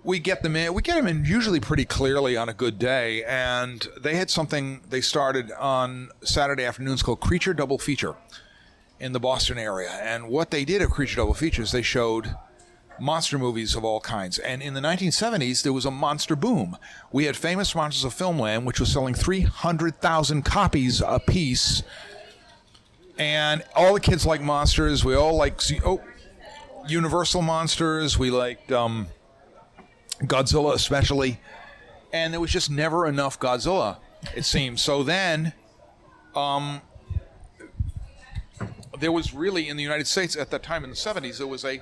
we get them in. We get them in usually pretty clearly on a good day, and they had something they started on Saturday afternoons called Creature Double Feature in the Boston area. And what they did at Creature Double Features, they showed monster movies of all kinds. And in the 1970s, there was a monster boom. We had Famous Monsters of Filmland, which was selling 300,000 copies a piece. And all the kids like monsters. We all like Universal monsters. We liked Godzilla especially. And there was just never enough Godzilla, it seems. So then there was really, in the United States at that time in the 70s, there was a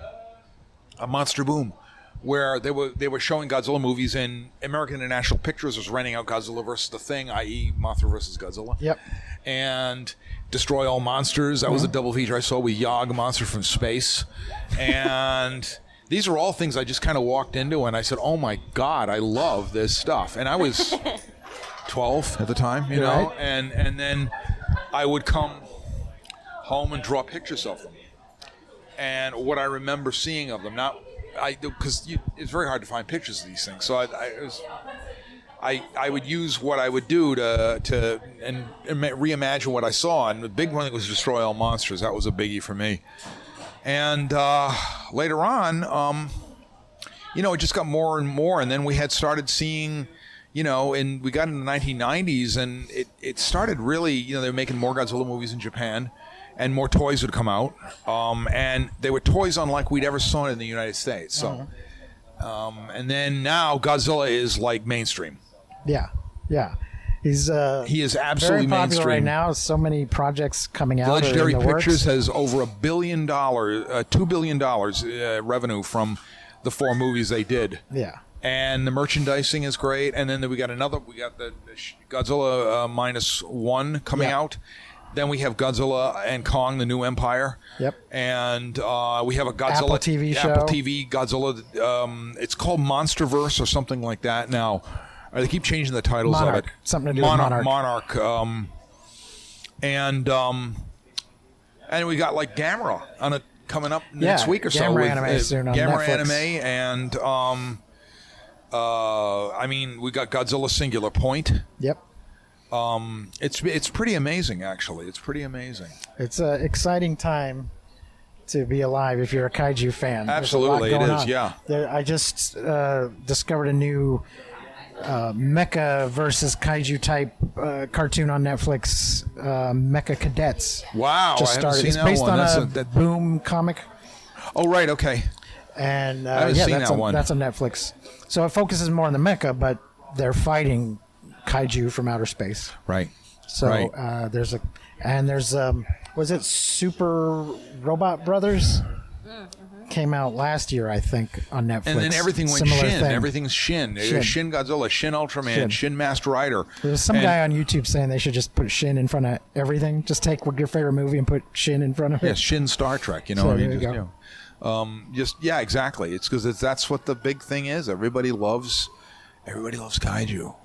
monster boom where they were showing Godzilla movies, and American International Pictures was renting out Godzilla versus the Thing, i.e. Mothra versus Godzilla. Yep. And Destroy All Monsters. That was a double feature I saw with Yog, Monster from Space. And these are all things I just kind of walked into, and I said, oh my God, I love this stuff. And I was 12 at the time, you know, Right. and then I would come home and draw pictures of them. And what I remember seeing of them, because it's very hard to find pictures of these things. So I would use what I would do to reimagine what I saw. And the big one was Destroy All Monsters. That was a biggie for me. And later on, it just got more and more. And then we had started seeing, and we got in the 1990s, and it started really, they were making more Godzilla movies in Japan. And more toys would come out, and they were toys unlike we'd ever saw in the United States. So, and then now Godzilla is like mainstream. Yeah. He is absolutely very popular mainstream right now. So many projects coming out. Legendary in the Pictures works. has over $1 billion, $2 billion revenue from the 4 movies they did. Yeah. And the merchandising is great. And then we got the Godzilla -1 coming out. Then we have Godzilla and Kong, the New Empire. Yep. And we have a Godzilla Apple TV show. Apple TV Godzilla. It's called Monsterverse or something like that now. They keep changing the titles Monarch. of it. Something to do with Monarch. Monarch. And we got like Gamera on it coming up next week or so. Gamera anime soon on Gamera Netflix. anime, and we got Godzilla Singular Point. Yep. It's pretty amazing, actually. It's pretty amazing. It's an exciting time to be alive if you're a kaiju fan. Absolutely, it is. Yeah. I just discovered a new mecha versus kaiju type cartoon on Netflix. Mecha Cadets. Wow, just I haven't started. seen It's that based one. on a Boom comic. Oh, right. Okay. And I haven't seen that one. That's on Netflix. So it focuses more on the mecha, but they're fighting kaiju from outer space. Right. So right. there's was it Super Robot Brothers? Came out last year, I think, on Netflix. And then everything went Similar Shin. thing. Everything's Shin. Shin Godzilla, Shin Ultraman, Shin Master Rider. There was some guy on YouTube saying they should just put Shin in front of everything. Just take your favorite movie and put Shin in front of it. Yeah, Shin Star Trek. So there you go. Exactly. It's because that's what the big thing is. Everybody loves kaiju,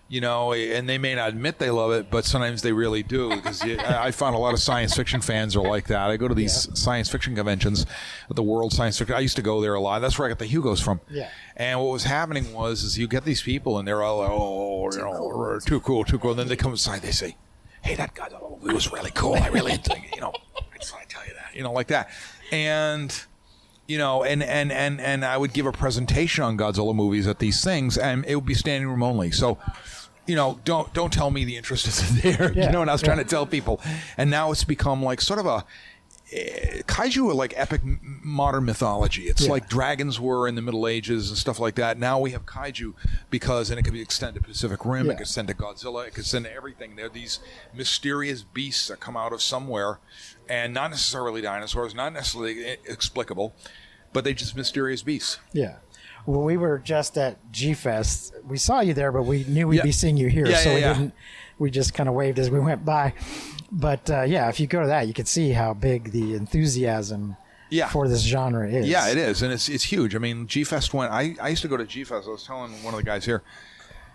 and they may not admit they love it, but sometimes they really do. Because I found a lot of science fiction fans are like that. I go to these science fiction conventions, the World Science Fiction. I used to go there a lot. That's where I got the Hugos from. Yeah. And what was happening was you get these people, and they're all like, too cool. And then they come inside, they say, hey, that Godzilla movie was really cool. I really think, I just want to tell you that, like that. And and I would give a presentation on Godzilla movies at these things, and it would be standing room only. So, don't tell me the interest isn't there. And I was trying to tell people, and now it's become like sort of kaiju are like epic modern mythology. It's like dragons were in the Middle Ages and stuff like that. Now we have kaiju because, and it could be extended to Pacific Rim, it could extend to Godzilla, it could extend to everything. They're these mysterious beasts that come out of somewhere, and not necessarily dinosaurs, not necessarily explicable, but they're just mysterious beasts. Yeah. Well, we were just at G-Fest. We saw you there, but we knew we'd be seeing you here, so we didn't. We just kind of waved as we went by. But if you go to that, you can see how big the enthusiasm for this genre is. Yeah, it is, and it's huge. I mean, G-Fest went. I used to go to G-Fest. I was telling one of the guys here,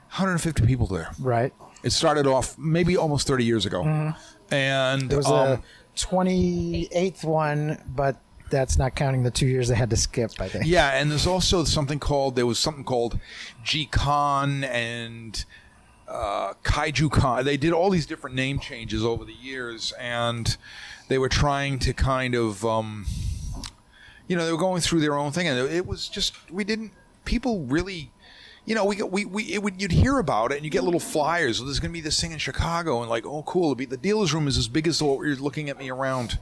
150 people there. Right. It started off maybe almost 30 years ago, and it was a 28th one, but that's not counting the 2 years they had to skip, I think. Yeah, and there's also something called G-Con and Kaiju Con. They did all these different name changes over the years, and they were trying to kind of, they were going through their own thing, and it was just people really, you'd hear about it, and you get little flyers. There's going to be this thing in Chicago, and like, oh, cool. The dealer's room is as big as what you're looking at me around.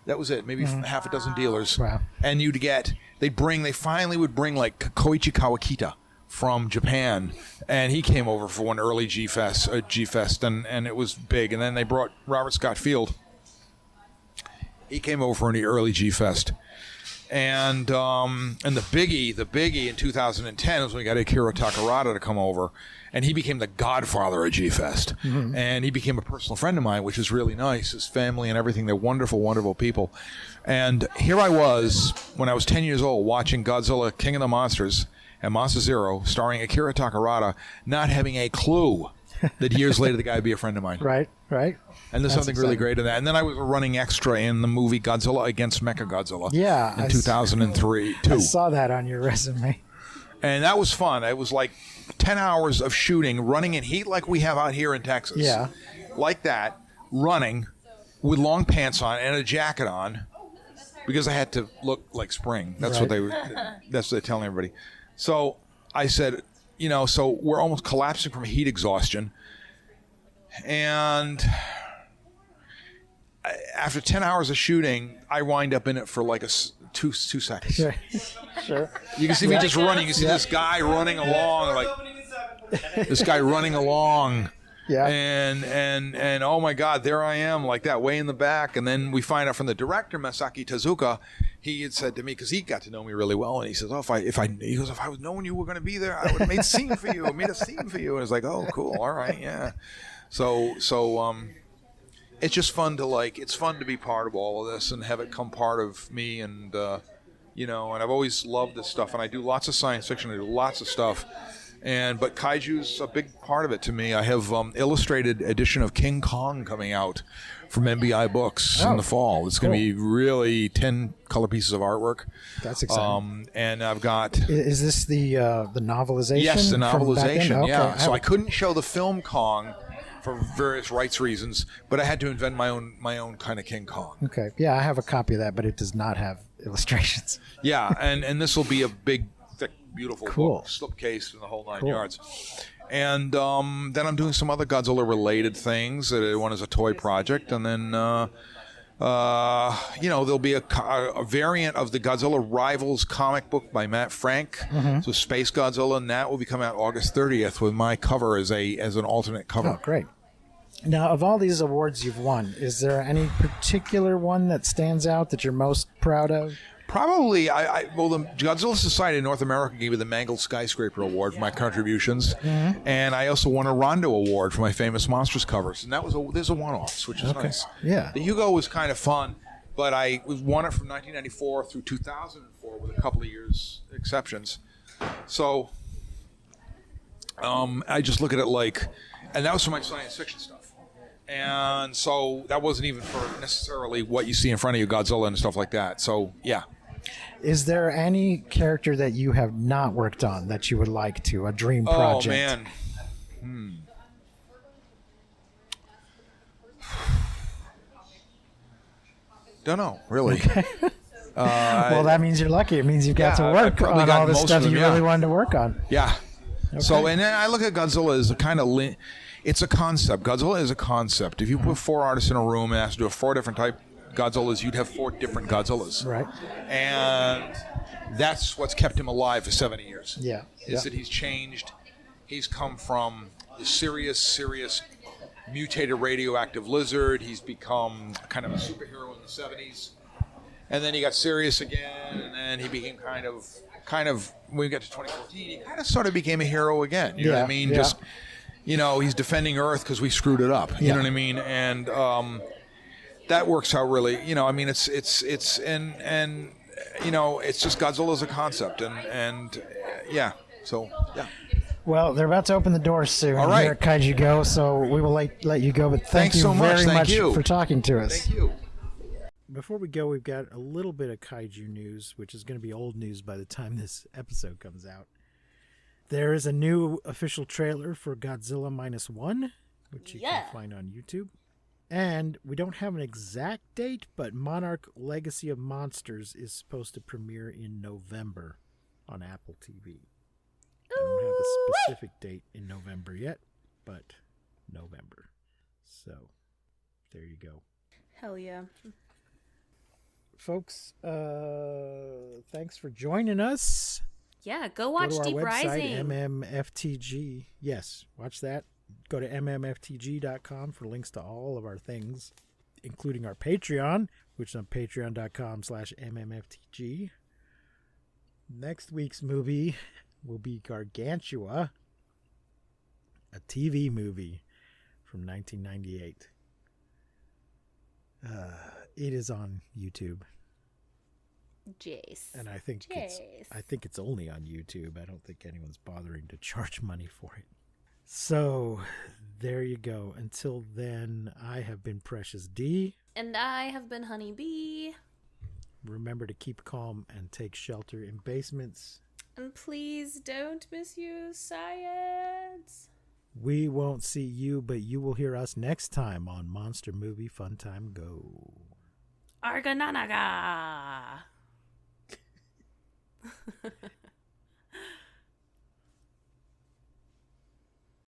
That was it. Maybe half a dozen dealers. Wow. And they finally would bring like Koichi Kawakita from Japan, and he came over for one early G-Fest, and it was big. And then they brought Robert Scott Field. He came over for an early G-Fest. And the biggie in 2010 was when we got Akira Takarada to come over, and he became the godfather of G-Fest. And he became a personal friend of mine, which is really nice. His family and everything, they're wonderful, wonderful people. And here I was, when I was 10 years old, watching Godzilla King of the Monsters and Monster Zero, starring Akira Takarada, not having a clue that years later the guy would be a friend of mine. Right. And there's something really great in that. And then I was a running extra in the movie Godzilla Against Mechagodzilla in 2003, too. I saw that on your resume. And that was fun. It was like 10 hours of shooting, running in heat like we have out here in Texas. Yeah. Like that, running with long pants on and a jacket on because I had to look like spring. That's what they're telling everybody. So I said, so we're almost collapsing from heat exhaustion. And after 10 hours of shooting, I wind up in it for like two seconds. Sure. You can see me just running. You can see this guy running along, Yeah. And oh my God, there I am, like that, way in the back. And then we find out from the director, Masaki Tezuka, he had said to me, because he got to know me really well, and he says, if I was knowing you were going to be there, I would have made a scene for you. I made a scene for you. And it's like, oh, cool, all right, yeah. So it's just fun to be part of all of this and have it come part of me, and and I've always loved this stuff, and I do lots of science fiction, I do lots of stuff, but kaiju's a big part of it to me. I have illustrated edition of King Kong coming out from MBI Books in the fall. It's going to be really 10 color pieces of artwork. That's exciting. And I've got... Is this the novelization? Yes, the novelization, okay. yeah. So I couldn't show the film Kong for various rights reasons, but I had to invent my own kind of King Kong. Okay. Yeah, I have a copy of that, but it does not have illustrations. Yeah, and this will be a big, thick, beautiful book, slipcase and the whole 9 yards. And then I'm doing some other Godzilla-related things. One is a toy project, and then there'll be a variant of the Godzilla Rivals comic book by Matt Frank. So Space Godzilla, and that will be coming out August 30th with my cover as an alternate cover. Oh, great. Now, of all these awards you've won, is there any particular one that stands out that you're most proud of? Probably, the Godzilla Society of North America gave me the Mangled Skyscraper Award for my contributions, and I also won a Rondo Award for my famous Monsters covers, and there's a one-offs, which is nice. Yeah. The Hugo was kind of fun, but I won it from 1994 through 2004 with a couple of years exceptions. So I just look at it like, and that was for my science fiction stuff. And so that wasn't even for necessarily what you see in front of you, Godzilla and stuff like that. So, yeah. Is there any character that you have not worked on that you would like to? A dream project? Oh, man. Don't know, really. Okay. Well, that means you're lucky. It means you've got to work on all the stuff you really wanted to work on. Yeah. Okay. So, and then I look at Godzilla as a kind of... It's a concept. Godzilla is a concept. If you put 4 artists in a room and ask to do 4 different Godzillas, you'd have 4 different Godzillas. Right. And that's what's kept him alive for 70 years. Yeah. Is that he's changed. He's come from the serious mutated radioactive lizard. He's become kind of a superhero in the 70s. And then he got serious again, and then he became kind of when we got to 2014, he kind of sort of became a hero again. You know what I mean? Just, he's defending Earth because we screwed it up. You know what I mean? And that works out really. It's it's just Godzilla as a concept, and so. Well, they're about to open the doors soon here at Kaiju Go, so we will let you go. But thank you so much. very much for talking to us. Thank you. Before we go, we've got a little bit of kaiju news, which is going to be old news by the time this episode comes out. There is a new official trailer for Godzilla -1, which you can find on YouTube. And we don't have an exact date, but Monarch Legacy of Monsters is supposed to premiere in November on Apple TV. I don't have a specific date in November yet, but November. So, there you go. Hell yeah. Folks, thanks for joining us. Yeah, go watch Deep Rising. Go to our website, MMFTG. Yes, watch that. Go to mmftg.com for links to all of our things, including our Patreon, which is on patreon.com/mmftg. Next week's movie will be Gargantua, a TV movie from 1998. It is on YouTube. Jace. And I think it's only on YouTube. I don't think anyone's bothering to charge money for it. So, there you go. Until then, I have been Precious D. And I have been Honey Bee. Remember to keep calm and take shelter in basements. And please don't misuse science. We won't see you, but you will hear us next time on Monster Movie Fun Time Go. Argananaga!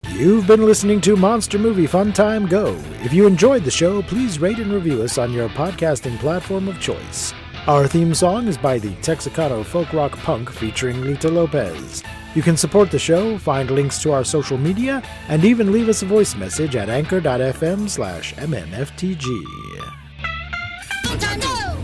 You've been listening to Monster Movie Fun Time Go. If you enjoyed the show, please rate and review us on your podcasting platform of choice. Our theme song is by the Texacato Folk Rock Punk featuring Lita Lopez. You can support the show, find links to our social media, and even leave us a voice message at anchor.fm/mmftg. Fun time go!